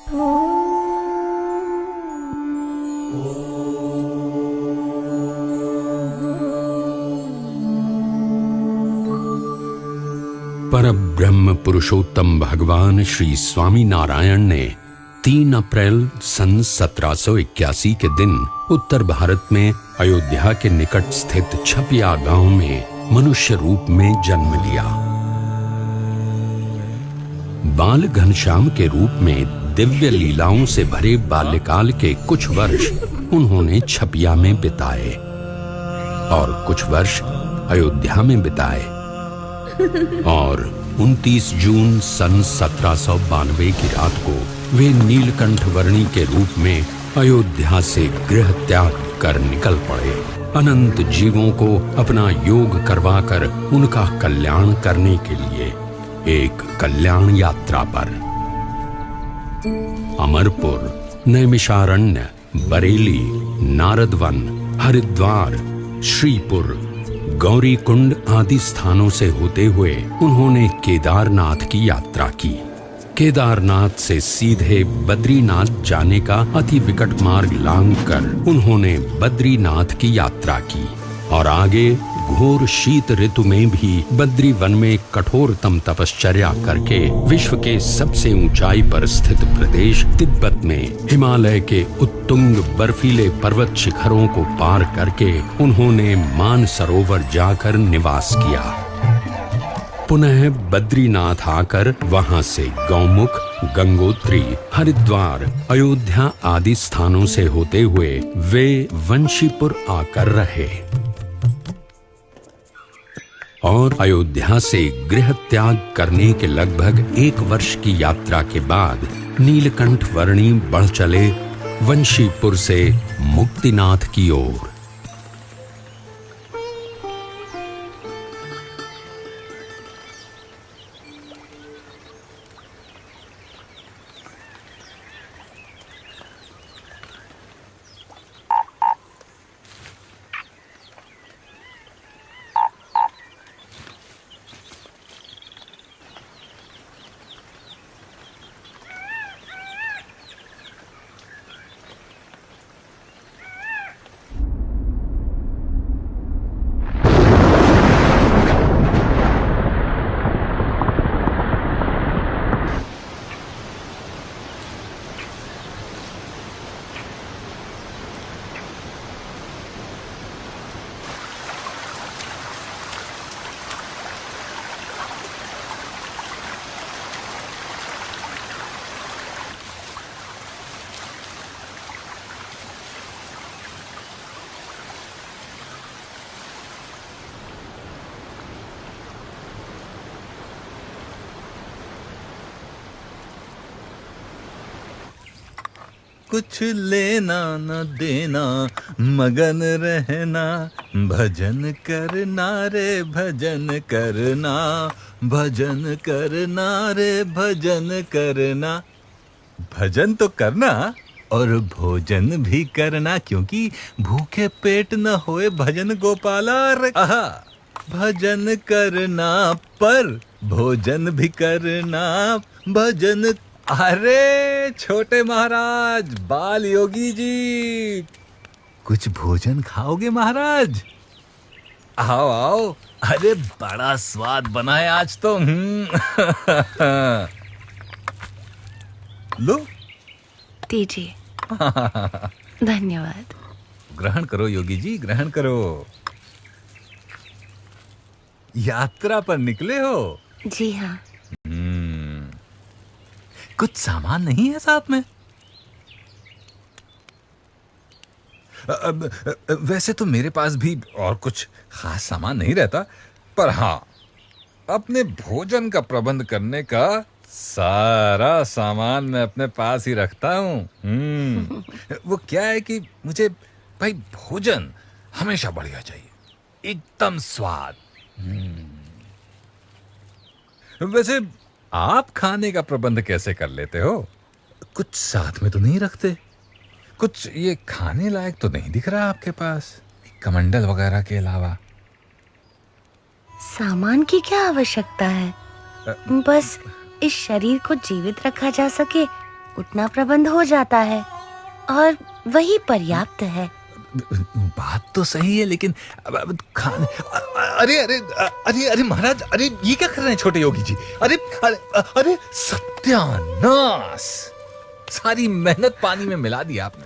परब्रह्म पुरुषोत्तम भगवान श्री स्वामी नारायण ने 3 अप्रैल सन 1781 के दिन उत्तर भारत में अयोध्या के निकट स्थित छपिया गांव में मनुष्य रूप में जन्म लिया। बाल घनश्याम के रूप में दिव्य लीलाओं से भरे बाल्यकाल के कुछ वर्ष उन्होंने छपिया में बिताए और कुछ वर्ष अयोध्या में बिताए और 29 जून सन 1792 की रात को वे नीलकंठ वर्णी के रूप में अयोध्या से गृह त्याग कर निकल पड़े, अनंत जीवों को अपना योग करवाकर उनका कल्याण करने के लिए एक कल्याण यात्रा पर। अमरपुर, नैमिषारण्य, बरेली, नारदवन, हरिद्वार, श्रीपुर, गौरीकुंड आदि स्थानों से होते हुए उन्होंने केदारनाथ की यात्रा की। केदारनाथ से सीधे बद्रीनाथ जाने का अति विकट मार्ग लांघकर उन्होंने बद्रीनाथ की यात्रा की और आगे घोर शीत ऋतु में भी बद्री वन में कठोरतम तपश्चर्या करके विश्व के सबसे ऊंचाई पर स्थित प्रदेश तिब्बत में हिमालय के उत्तुंग बर्फीले पर्वत शिखरों को पार करके उन्होंने मानसरोवर जाकर निवास किया। पुनः बद्रीनाथ आकर वहां से गौमुख, गंगोत्री, हरिद्वार, अयोध्या आदि स्थानों से होते हुए वे वंशीपुर आकर रहे और अयोध्या से गृह त्याग करने के लगभग 1 वर्ष की यात्रा के बाद नीलकंठ वर्णी बढ़ चले वंशीपुर से मुक्तिनाथ की ओर। कुछ लेना न देना, मगन रहना, भजन करना रे भजन करना, भजन करना रे भजन करना। भजन तो करना और भोजन भी करना, क्योंकि भूखे पेट न होए भजन गोपाला रे। आहा, भजन करना पर भोजन भी करना, भजन। अरे छोटे महाराज, बाल योगी जी, कुछ भोजन खाओगे महाराज? आओ आओ, अरे बड़ा स्वाद बना है आज तो। लो दीजिए। धन्यवाद। ग्रहण करो योगी जी, ग्रहण करो। यात्रा पर निकले हो? जी हाँ। कुछ सामान नहीं है साथ में? वैसे तो मेरे पास भी और कुछ खास सामान नहीं रहता, पर हाँ, अपने भोजन का प्रबंध करने का सारा सामान मैं अपने पास ही रखता हूँ। वो क्या है कि मुझे भाई भोजन हमेशा बढ़िया चाहिए, एकदम स्वाद। वैसे आप खाने का प्रबंध कैसे कर लेते हो? कुछ साथ में तो नहीं रखते? कुछ ये खाने लायक तो नहीं दिख रहा आपके पास, कमंडल वगैरह के अलावा? सामान की क्या आवश्यकता है? बस इस शरीर को जीवित रखा जा सके उतना प्रबंध हो जाता है और वही पर्याप्त है। बात तो सही है, लेकिन खाने अरे अरे अरे अरे महाराज, अरे ये क्या कर रहे हैं छोटे योगी जी? अरे अरे अरे सत्यानाश, सारी मेहनत पानी में मिला दी आपने।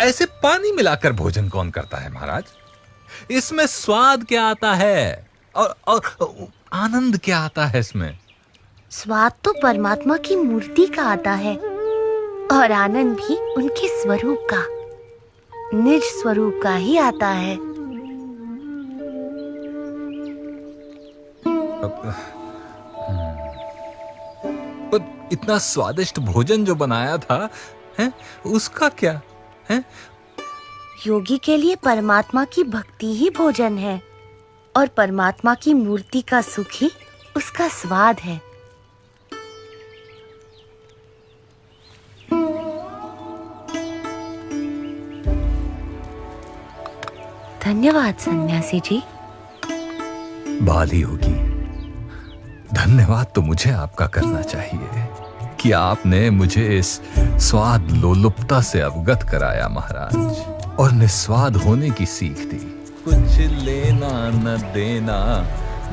ऐसे पानी मिलाकर भोजन कौन करता है महाराज? इसमें स्वाद क्या आता है और आनंद क्या आता है इसमें? स्वाद तो परमात्मा की मूर्ति का आता है और आनंद भी उनके स्वरूप का, निज स्वरूप का ही आता है। पर इतना स्वादिष्ट भोजन जो बनाया था, हैं, उसका क्या है? योगी के लिए परमात्मा की भक्ति ही भोजन है और परमात्मा की मूर्ति का सुख ही उसका स्वाद है। धन्यवाद सन्यासी जी। बाली होगी, धन्यवाद तो मुझे आपका करना चाहिए कि आपने मुझे इस स्वाद लोलुपता से अवगत कराया महाराज, और निस्वाद होने की सीख दी। कुछ लेना न देना,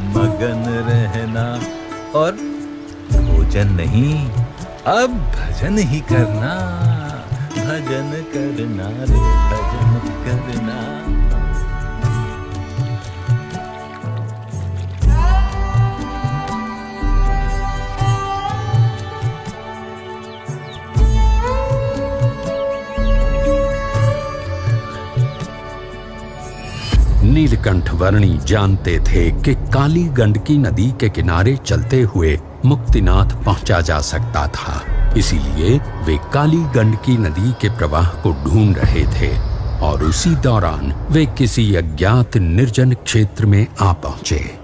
मगन रहना, और भोजन नहीं, अब भजन ही करना। भजन करना रे, भजन करना। नीलकंठ वर्णी जानते थे कि काली गंडकी नदी के किनारे चलते हुए मुक्तिनाथ पहुंचा जा सकता था, इसीलिए वे काली गंडकी नदी के प्रवाह को ढूंढ रहे थे और उसी दौरान वे किसी अज्ञात निर्जन क्षेत्र में आ पहुंचे।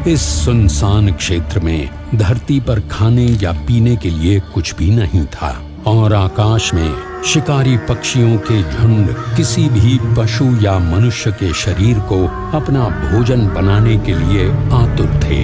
इस सुनसान क्षेत्र में धरती पर खाने या पीने के लिए कुछ भी नहीं था और आकाश में शिकारी पक्षियों के झुंड किसी भी पशु या मनुष्य के शरीर को अपना भोजन बनाने के लिए आतुर थे।